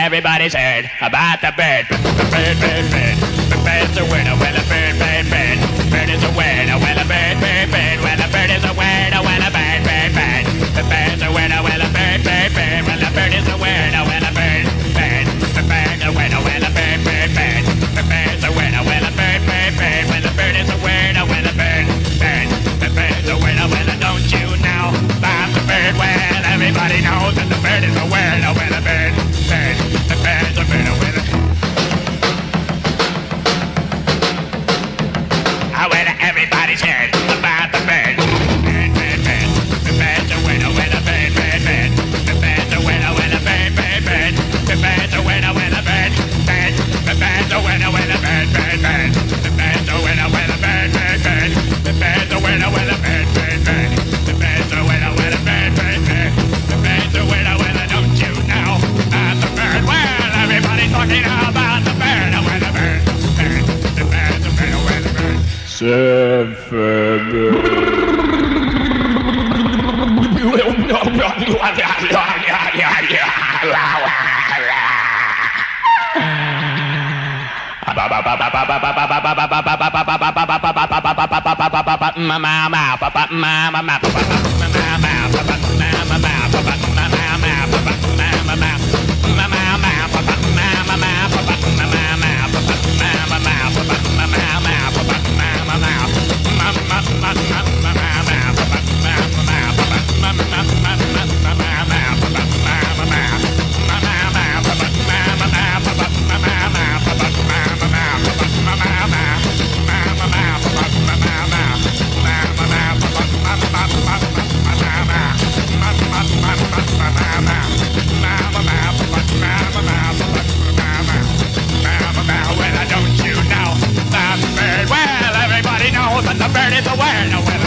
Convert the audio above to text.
everybody's heard about the bird. Bird, bird, bird. The bird's a winner. Well, a bird, bird, bird. Bird is a winner. Well, a bird, bird, bird. Well, a bird is a winner. Well, a bird, bird, bird. The bird's a winner. Well, a bird, bird, bird. Well, a bird is a winner. Well, a bird, bird. The bird's a winner. Well, a bird, bird, bird. The bird's a winner. Well, a bird, bird, bird. Well, the bird is a winner. Well, a bird, bird. The bird's a winner. Well, don't you know about the bird? Well, everybody knows that the bird is a winner. Well, a bird, bird. The bird's a winner. Well, everybody's heard about the bird. Bird, bird, bird. The bird's a winner. Well, a bird, bird, bird. The bird's a winner. Well, a bird, bird, bird. The bird's a winner. Well, a bird, bird. The bird's a winner. Well, a bird, bird, bird. The bird's a winner. Well, a bird, bird, bird. The bird's a winner. Well, a bird, bird, bird. The bird's a winner. Well, a bird, bird, bird. The bird's a winner. Well, don't you know about the bird? Well, everybody's talking about the bird. Well, the bird, bird. The bird's a winner. Well, the bird. Well, everybody knows that the bird is a winner.